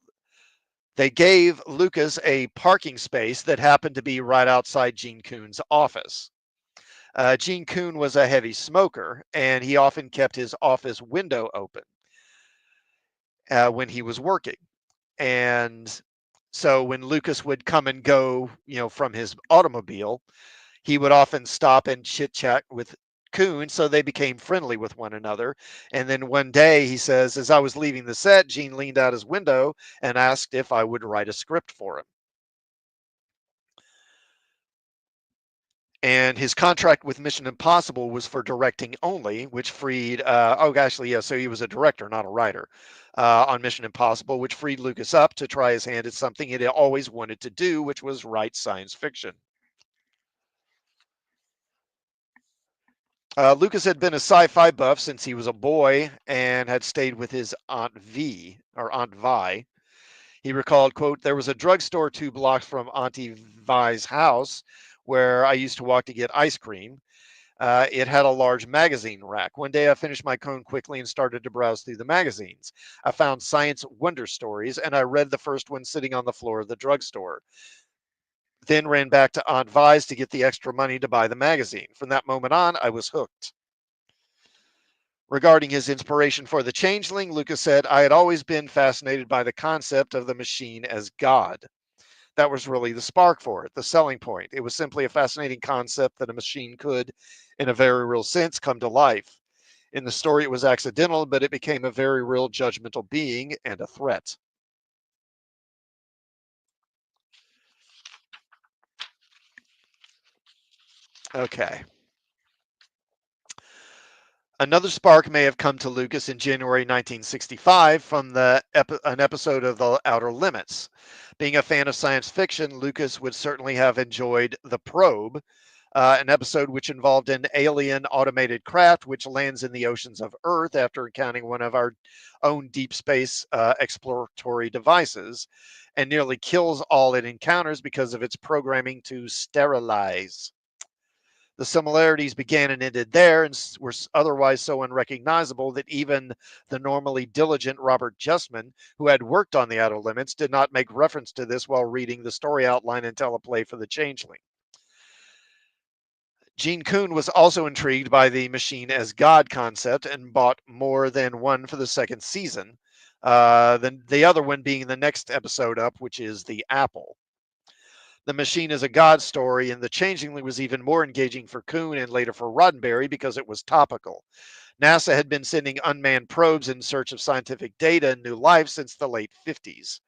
they gave Lucas a parking space that happened to be right outside Gene Coon's office. Gene Coon was a heavy smoker, and he often kept his office window open when he was working. And so when Lucas would come and go, from his automobile, he would often stop and chit chat with Coon, so they became friendly with one another. And then one day, he says, as I was leaving the set, Gene leaned out his window and asked if I would write a script for him. And his contract with Mission Impossible was for directing only, which freed, so he was a director, not a writer, on Mission Impossible, which freed Lucas up to try his hand at something he had always wanted to do, which was write science fiction. Lucas had been a sci-fi buff since he was a boy and had stayed with his Aunt Vi. He recalled, quote, there was a drugstore 2 blocks from Auntie Vi's house where I used to walk to get ice cream. It had a large magazine rack. One day I finished my cone quickly and started to browse through the magazines. I found Science Wonder Stories, and I read the first one sitting on the floor of the drugstore. Then ran back to Aunt Vi's to get the extra money to buy the magazine. From that moment on, I was hooked. Regarding his inspiration for the Changeling, Lucas said, I had always been fascinated by the concept of the machine as God. That was really the spark for it, the selling point. It was simply a fascinating concept that a machine could, in a very real sense, come to life. In the story, it was accidental, but it became a very real judgmental being and a threat. Okay. Another spark may have come to Lucas in January 1965 from an episode of The Outer Limits. Being a fan of science fiction, Lucas would certainly have enjoyed The Probe, an episode which involved an alien automated craft which lands in the oceans of Earth after encountering one of our own deep space exploratory devices and nearly kills all it encounters because of its programming to sterilize. The similarities began and ended there and were otherwise so unrecognizable that even the normally diligent Robert Justman, who had worked on The Outer Limits, did not make reference to this while reading the story outline and teleplay for The Changeling. Gene Kuhn was also intrigued by the machine as God concept and bought more than one for the second season, the other one being the next episode up, which is The Apple. The Machine is a God story, and The Changeling was even more engaging for Kuhn and later for Roddenberry because it was topical. NASA had been sending unmanned probes in search of scientific data and new life since the late 50s.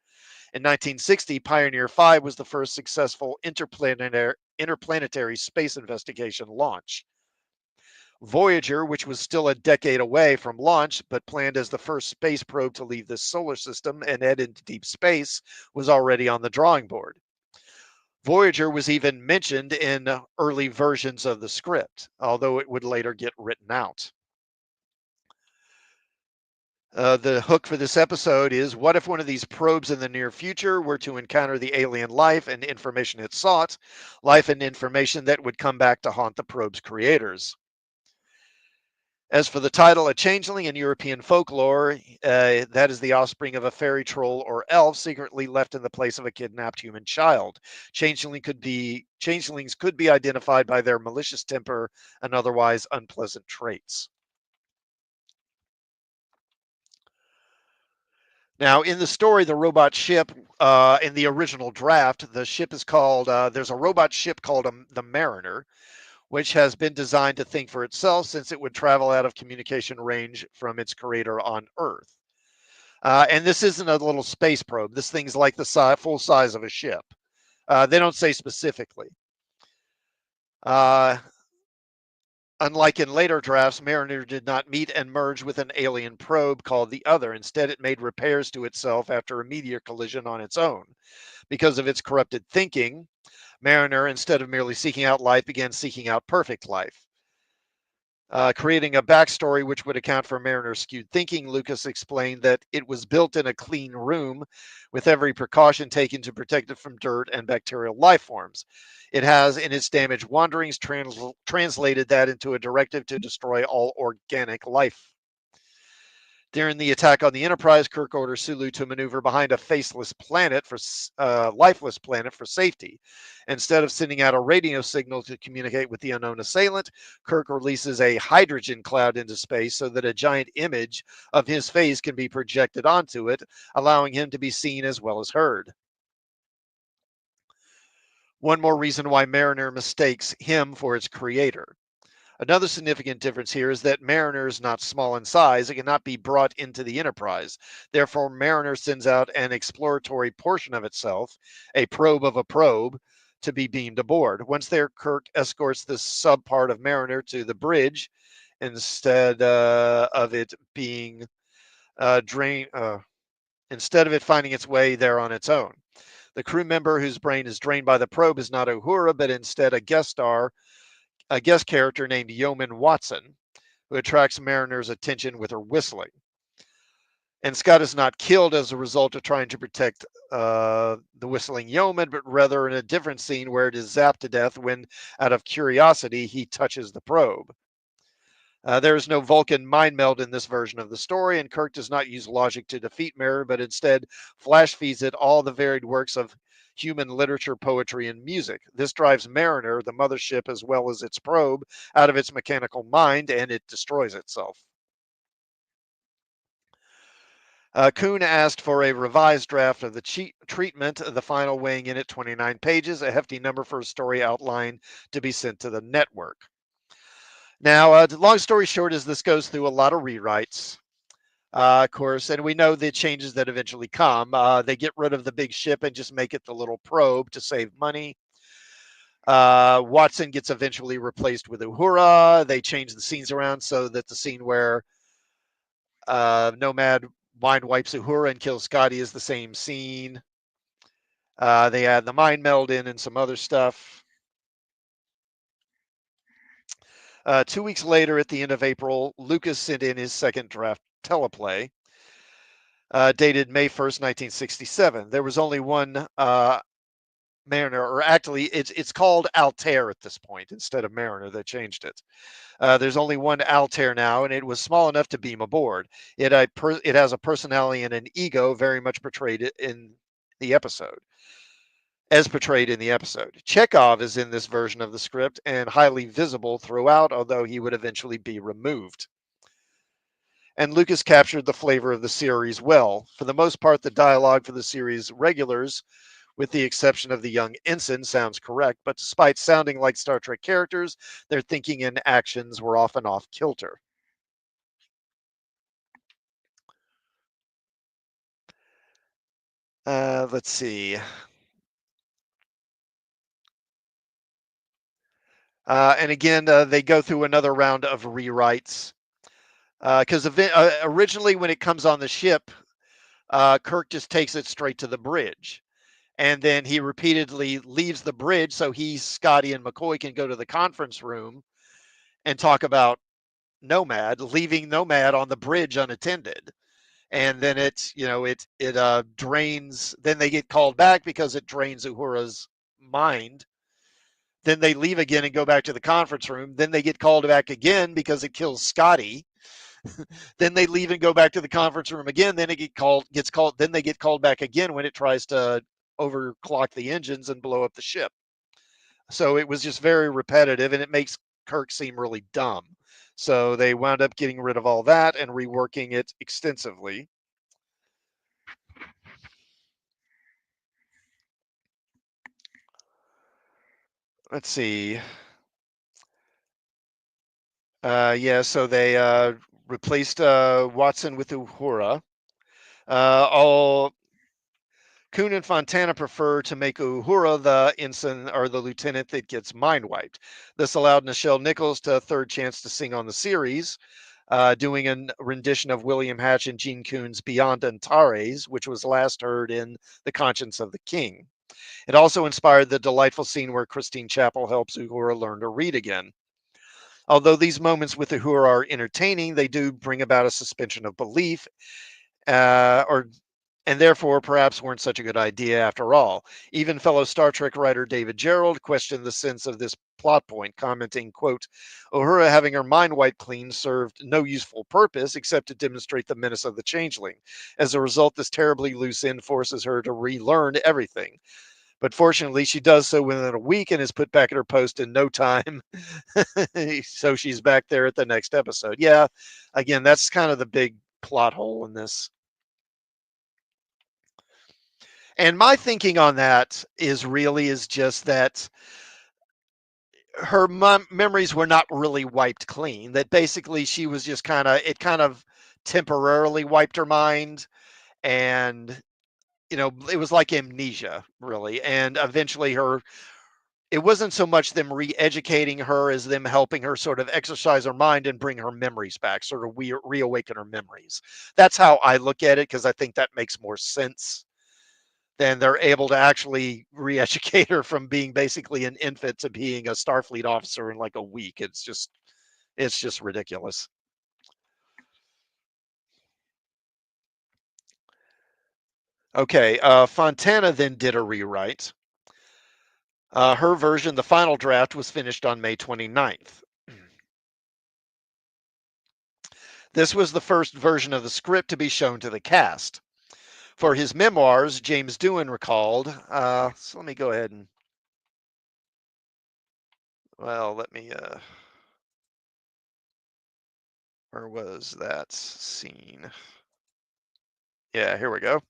In 1960, Pioneer 5 was the first successful interplanetary space investigation launch. Voyager, which was still a decade away from launch but planned as the first space probe to leave the solar system and head into deep space, was already on the drawing board. Voyager was even mentioned in early versions of the script, although it would later get written out. The hook for this episode is, what if one of these probes in the near future were to encounter the alien life and information it sought, life and information that would come back to haunt the probe's creators? As for the title, a changeling in European folklore, that is the offspring of a fairy troll or elf secretly left in the place of a kidnapped human child. Changelings could be identified by their malicious temper and otherwise unpleasant traits. Now, in the story, the robot ship, in the original draft, the ship is called, there's a robot ship called the Mariner, which has been designed to think for itself since it would travel out of communication range from its creator on Earth. And this isn't a little space probe. This thing's like the full size of a ship. They don't say specifically. Unlike in later drafts, Mariner did not meet and merge with an alien probe called the Other. Instead, it made repairs to itself after a meteor collision on its own. Because of its corrupted thinking, Mariner, instead of merely seeking out life, began seeking out perfect life. Creating a backstory which would account for Mariner's skewed thinking, Lucas explained that it was built in a clean room with every precaution taken to protect it from dirt and bacterial life forms. It has, in its damaged wanderings, translated that into a directive to destroy all organic life. During the attack on the Enterprise, Kirk orders Sulu to maneuver behind a lifeless planet for safety. Instead of sending out a radio signal to communicate with the unknown assailant, Kirk releases a hydrogen cloud into space so that a giant image of his face can be projected onto it, allowing him to be seen as well as heard. One more reason why Mariner mistakes him for its creator. Another significant difference here is that Mariner is not small in size. It cannot be brought into the Enterprise. Therefore, Mariner sends out an exploratory portion of itself, a probe of a probe, to be beamed aboard. Once there, Kirk escorts this subpart of Mariner to the bridge instead of it being instead of it finding its way there on its own. The crew member whose brain is drained by the probe is not Uhura, but instead a guest character named Yeoman Watson, who attracts Mariner's attention with her whistling. And Scott is not killed as a result of trying to protect the whistling yeoman, but rather in a different scene where it is zapped to death when, out of curiosity, he touches the probe. There is no Vulcan mind meld in this version of the story, and Kirk does not use logic to defeat Mariner, but instead flash feeds it all the varied works of human literature, poetry, and music. This drives Mariner, the mothership, as well as its probe, out of its mechanical mind, and it destroys itself. Kuhn asked for a revised draft of the treatment, the final weighing in at 29 pages, a hefty number for a story outline to be sent to the network. Now, long story short is this goes through a lot of rewrites, of course, and we know the changes that eventually come. They get rid of the big ship and just make it the little probe to save money. Watson gets eventually replaced with Uhura. They change the scenes around so that the scene where Nomad mind wipes Uhura and kills Scotty is the same scene. They add the mind meld in and some other stuff. 2 weeks later, at the end of April, Lucas sent in his second draft teleplay, dated May 1st, 1967. There was only one Mariner, or actually, it's called Altair at this point instead of Mariner. They changed it. There's only one Altair now, and it was small enough to beam aboard. It has a personality and an ego very much portrayed in the episode. As portrayed in the episode. Chekhov is in this version of the script and highly visible throughout, although he would eventually be removed. And Lucas captured the flavor of the series well. For the most part, the dialogue for the series regulars, with the exception of the young ensign, sounds correct, but despite sounding like Star Trek characters, their thinking and actions were often off kilter. Let's see. And again, they go through another round of rewrites. Because originally, when it comes on the ship, Kirk just takes it straight to the bridge. And then he repeatedly leaves the bridge so he, Scotty, and McCoy can go to the conference room and talk about Nomad, leaving Nomad on the bridge unattended. And then it drains. Then they get called back because it drains Uhura's mind. Then they leave again and go back to the conference room. Then they get called back again because it kills Scotty. Then they leave and go back to the conference room again. Then it gets called. Then they get called back again when it tries to overclock the engines and blow up the ship. So it was just very repetitive, and it makes Kirk seem really dumb. So they wound up getting rid of all that and reworking it extensively. Let's see. So they replaced Watson with Uhura. All Kuhn and Fontana prefer to make Uhura the ensign or the lieutenant that gets mind wiped. This allowed Nichelle Nichols to a third chance to sing on the series, doing a rendition of William Hatch and Gene Kuhn's Beyond Antares, which was last heard in The Conscience of the King. It also inspired the delightful scene where Christine Chappell helps Uhura learn to read again. Although these moments with Uhura are entertaining, they do bring about a suspension of belief, and therefore perhaps weren't such a good idea after all. Even fellow Star Trek writer David Gerrold questioned the sense of this plot point, commenting, quote, Uhura having her mind wiped clean served no useful purpose except to demonstrate the menace of the Changeling. As a result, this terribly loose end forces her to relearn everything. But fortunately, she does so within a week and is put back at her post in no time. So she's back there at the next episode. Yeah, again, that's kind of the big plot hole in this. And my thinking on that is just that her memories were not really wiped clean. That basically she was just kind of temporarily wiped her mind, and it was like amnesia, really. And eventually, it wasn't so much them re-educating her as them helping her sort of exercise her mind and bring her memories back, sort of reawaken her memories. That's how I look at it, because I think that makes more sense than they're able to actually re-educate her from being basically an infant to being a Starfleet officer in like a week. It's just ridiculous. Okay, Fontana then did a rewrite. Her version, the final draft, was finished on May 29th. This was the first version of the script to be shown to the cast. For his memoirs, James Doohan recalled, so let me go ahead and, let me, where was that scene? Yeah, here we go.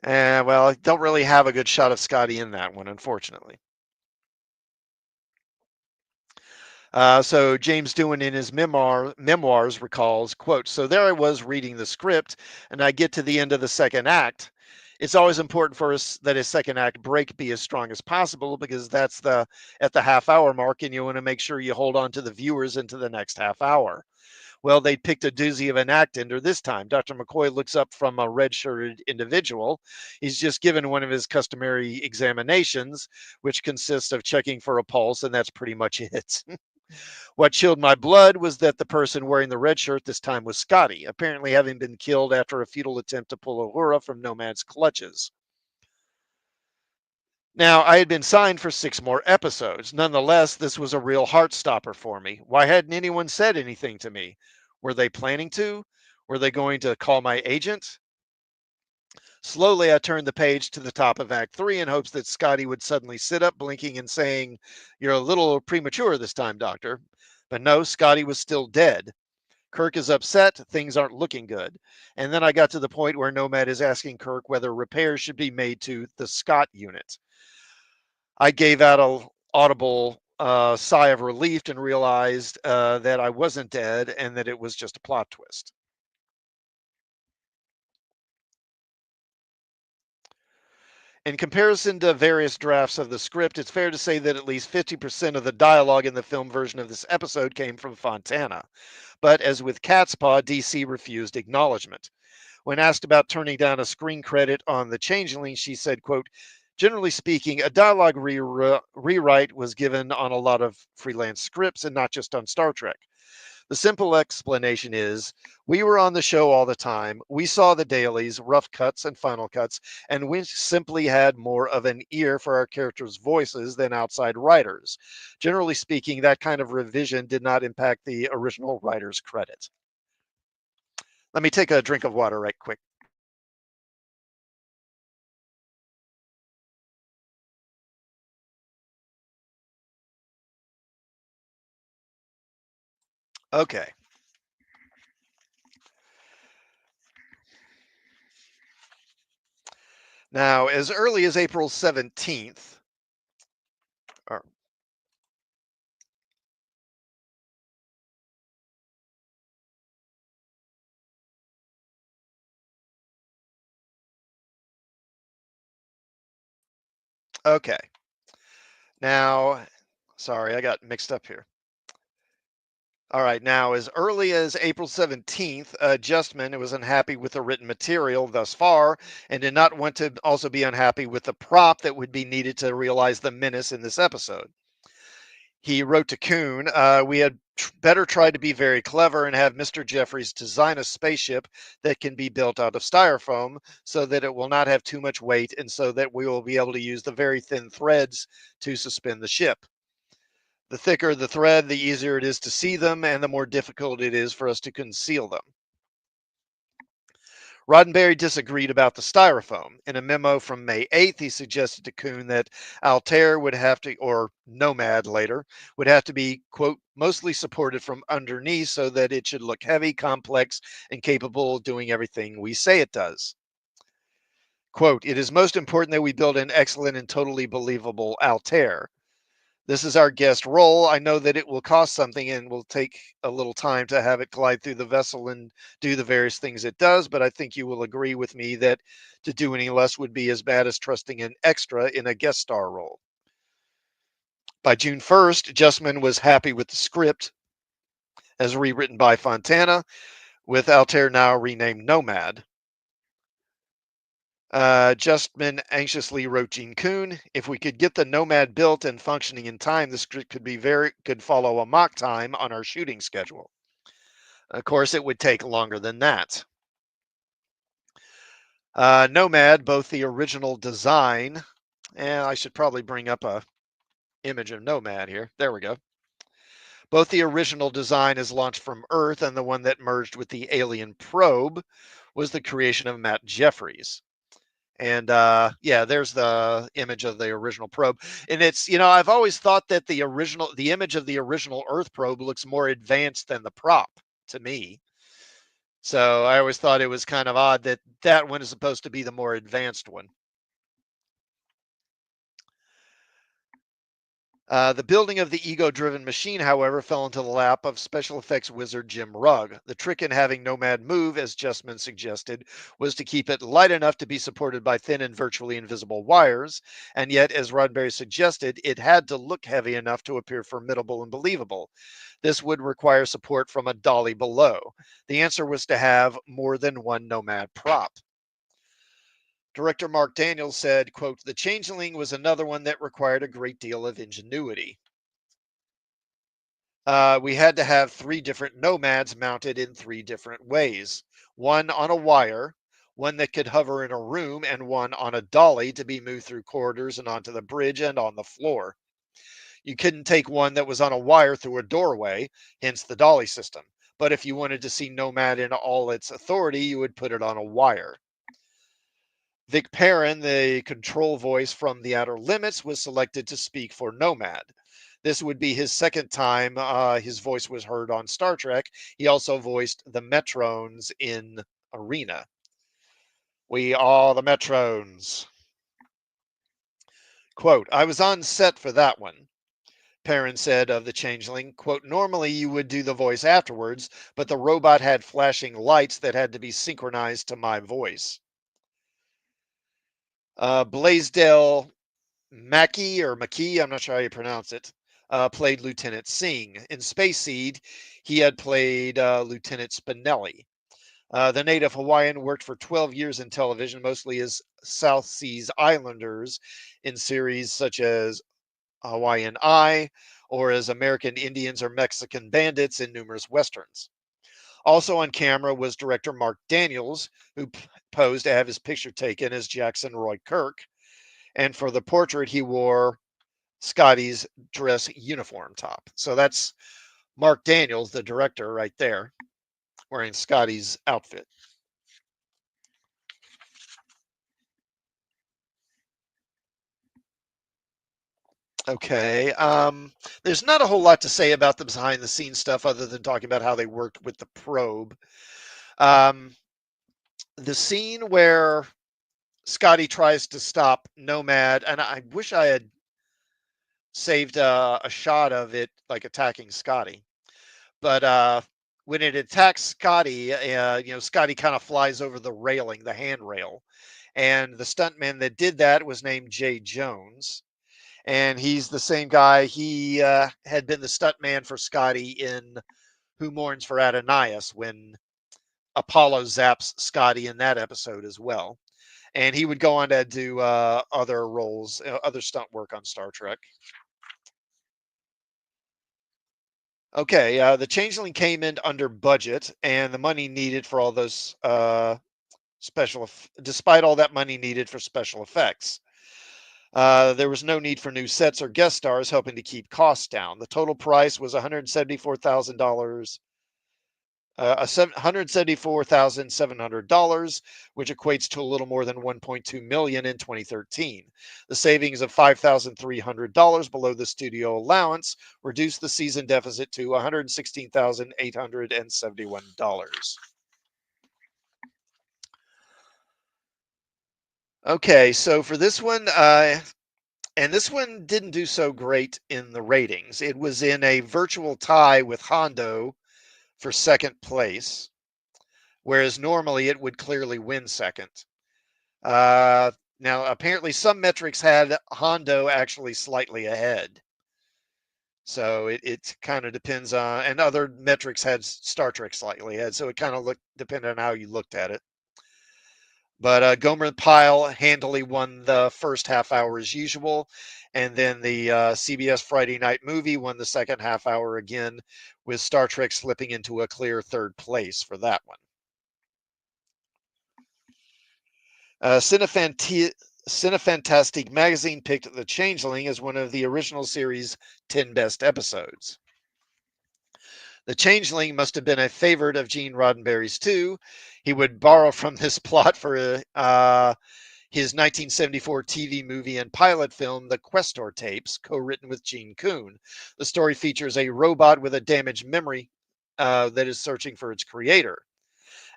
And well, I don't really have a good shot of Scotty in that one, unfortunately. So James Doohan in his memoirs recalls, quote, "So there I was reading the script, and I get to the end of the second act. It's always important for us that a second act break be as strong as possible because that's at the half hour mark, and you want to make sure you hold on to the viewers into the next half hour. Well, they picked a doozy of an act ender this time. Dr. McCoy looks up from a red-shirted individual. He's just given one of his customary examinations, which consists of checking for a pulse, and that's pretty much it." What chilled my blood was that the person wearing the red shirt this time was Scotty, apparently having been killed after a futile attempt to pull Uhura from Nomad's clutches. Now, I had been signed for 6 more episodes. Nonetheless, this was a real heart stopper for me. Why hadn't anyone said anything to me? Were they planning to? Were they going to call my agent? Slowly, I turned the page to the top of Act 3 in hopes that Scotty would suddenly sit up, blinking and saying, "You're a little premature this time, Doctor." But no, Scotty was still dead. Kirk is upset. Things aren't looking good. And then I got to the point where Nomad is asking Kirk whether repairs should be made to the Scott unit. I gave out a audible sigh of relief and realized that I wasn't dead and that it was just a plot twist. In comparison to various drafts of the script, it's fair to say that at least 50% of the dialogue in the film version of this episode came from Fontana. But as with Cat's Paw, DC refused acknowledgement. When asked about turning down a screen credit on The Changeling, she said, quote, "Generally speaking, a dialogue rewrite was given on a lot of freelance scripts and not just on Star Trek. The simple explanation is we were on the show all the time. We saw the dailies, rough cuts, and final cuts, and we simply had more of an ear for our characters' voices than outside writers. Generally speaking, that kind of revision did not impact the original writer's credit." Let me take a drink of water right quick. Okay. Now, as early as April 17th, or, okay. Now, sorry, I got mixed up here. All right, now, as early as April 17th, Justman was unhappy with the written material thus far and did not want to also be unhappy with the prop that would be needed to realize the menace in this episode. He wrote to Kuhn, "We had better try to be very clever and have Mr. Jeffries design a spaceship that can be built out of styrofoam so that it will not have too much weight and so that we will be able to use the very thin threads to suspend the ship. The thicker the thread, the easier it is to see them and the more difficult it is for us to conceal them." Roddenberry disagreed about the styrofoam. In a memo from May 8th, he suggested to Kuhn that Altair would have to, or Nomad later, would have to be, quote, "mostly supported from underneath so that it should look heavy, complex, and capable of doing everything we say it does. Quote, "It is most important that we build an excellent and totally believable Altair. This is our guest role. I know that it will cost something and will take a little time to have it glide through the vessel and do the various things it does, but I think you will agree with me that to do any less would be as bad as trusting an extra in a guest star role." By June 1st, Justman was happy with the script as rewritten by Fontana, with Altair now renamed Nomad. Justman anxiously wrote Gene Kuhn, "If we could get the Nomad built and functioning in time, this could follow a mock time on our shooting schedule. Of course, it would take longer than that." Nomad, both the original design, and I should probably bring up a image of Nomad here. There we go. Both the original design is launched from Earth and the one that merged with the alien probe was the creation of Matt Jeffries. And yeah, there's the image of the original probe. And it's, I've always thought that the image of the original Earth probe looks more advanced than the prop to me. So I always thought it was kind of odd that that one is supposed to be the more advanced one. The building of the ego-driven machine, however, fell into the lap of special effects wizard Jim Rugg. The trick in having Nomad move, as Justman suggested, was to keep it light enough to be supported by thin and virtually invisible wires, and yet, as Roddenberry suggested, it had to look heavy enough to appear formidable and believable. This would require support from a dolly below. The answer was to have more than one Nomad prop. Director Mark Daniels said, quote, "The Changeling was another one that required a great deal of ingenuity. We had to have 3 different Nomads mounted in 3 different ways. One on a wire, one that could hover in a room, and one on a dolly to be moved through corridors and onto the bridge and on the floor. You couldn't take one that was on a wire through a doorway, hence the dolly system. But if you wanted to see Nomad in all its authority, you would put it on a wire." Vic Perrin, the control voice from The Outer Limits, was selected to speak for Nomad. This would be his second time his voice was heard on Star Trek. He also voiced the Metrones in Arena. We are the Metrones. Quote, "I was on set for that one," Perrin said of the Changeling. Quote, "Normally you would do the voice afterwards, but the robot had flashing lights that had to be synchronized to my voice." Blaisdell Mackey, I'm not sure how you pronounce it, played Lieutenant Singh. In Space Seed, he had played Lieutenant Spinelli. The native Hawaiian worked for 12 years in television, mostly as South Seas Islanders in series such as Hawaiian Eye, or as American Indians or Mexican bandits in numerous westerns. Also on camera was director Mark Daniels, who posed to have his picture taken as Jackson Roy Kirk. And for the portrait, he wore Scotty's dress uniform top. So that's Mark Daniels, the director, right there, wearing Scotty's outfit. Okay. There's not a whole lot to say about the behind the scenes stuff other than talking about how they worked with the probe. Um, the scene where Scotty tries to stop Nomad, and I wish I had saved a shot of it like attacking Scotty. But when it attacks Scotty, Scotty kind of flies over the railing, the handrail. And the stuntman that did that was named Jay Jones. And he's the same guy. He had been the stuntman for Scotty in Who Mourns for Adonias when Apollo zaps Scotty in that episode as well. And he would go on to do other roles, other stunt work on Star Trek. Okay, the Changeling came in under budget, and the money needed for all those despite all that money needed for special effects. There was no need for new sets or guest stars, helping to keep costs down. The total price was $174,000, $174,700, which equates to a little more than $1.2 million in 2013. The savings of $5,300 below the studio allowance reduced the season deficit to $116,871. Okay, so for this one, and this one didn't do so great in the ratings. It was in a virtual tie with Hondo for second place, whereas normally it would clearly win second. Now, apparently, some metrics had Hondo actually slightly ahead. So it kind of depends on, and other metrics had Star Trek slightly ahead. So it kind of depended on how you looked at it. But Gomer Pyle handily won the first half hour as usual. And then the CBS Friday Night Movie won the second half hour again, with Star Trek slipping into a clear third place for that one. Cinefantastique magazine picked The Changeling as one of the original series' 10 best episodes. The Changeling must have been a favorite of Gene Roddenberry's too. He would borrow from this plot for His 1974 TV movie and pilot film, The Questor Tapes, co-written with Gene Kuhn. The story features a robot with a damaged memory that is searching for its creator.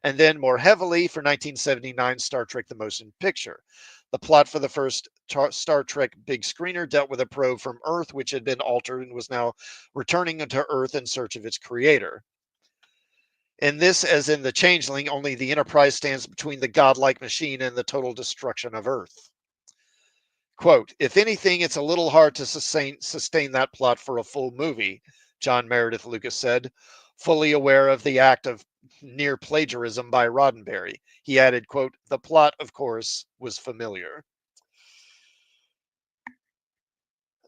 And then more heavily for 1979 Star Trek The Motion Picture. The plot for the first Star Trek big screener dealt with a probe from Earth which had been altered and was now returning to Earth in search of its creator. In this, as in the Changeling, only the Enterprise stands between the godlike machine and the total destruction of Earth. Quote, if anything, it's a little hard to sustain that plot for a full movie, John Meredith Lucas said, fully aware of the act of near plagiarism by Roddenberry. He added, quote, the plot, of course, was familiar.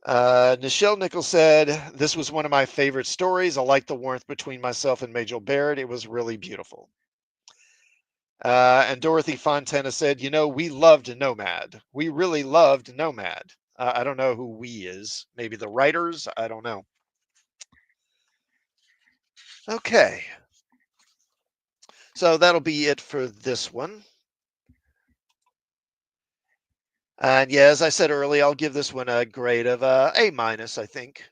Nichelle Nichols said, this was one of my favorite stories. I liked the warmth between myself and Majel Barrett. It was really beautiful. And Dorothy Fontana said, we loved Nomad. We really loved Nomad. I don't know who we is. Maybe the writers? I don't know. Okay. So that'll be it for this one. And yeah, as I said earlier, I'll give this one a grade of A-, I think.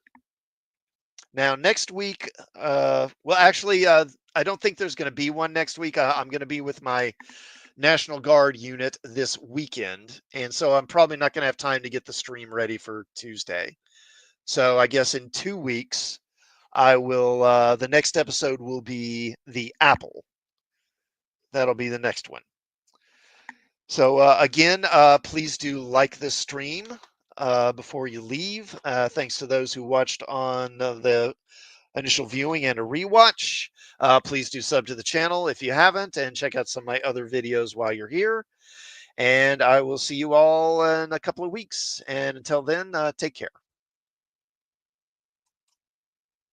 Now, next week, I don't think there's going to be one next week. I'm going to be with my National Guard unit this weekend, and so I'm probably not going to have time to get the stream ready for Tuesday. So I guess in 2 weeks, I will. The next episode will be the Apple. That'll be the next one. So again, please do like this stream before you leave. Thanks to those who watched on the initial viewing and a rewatch. Please do sub to the channel if you haven't, and check out some of my other videos while you're here. And I will see you all in a couple of weeks. And until then, take care.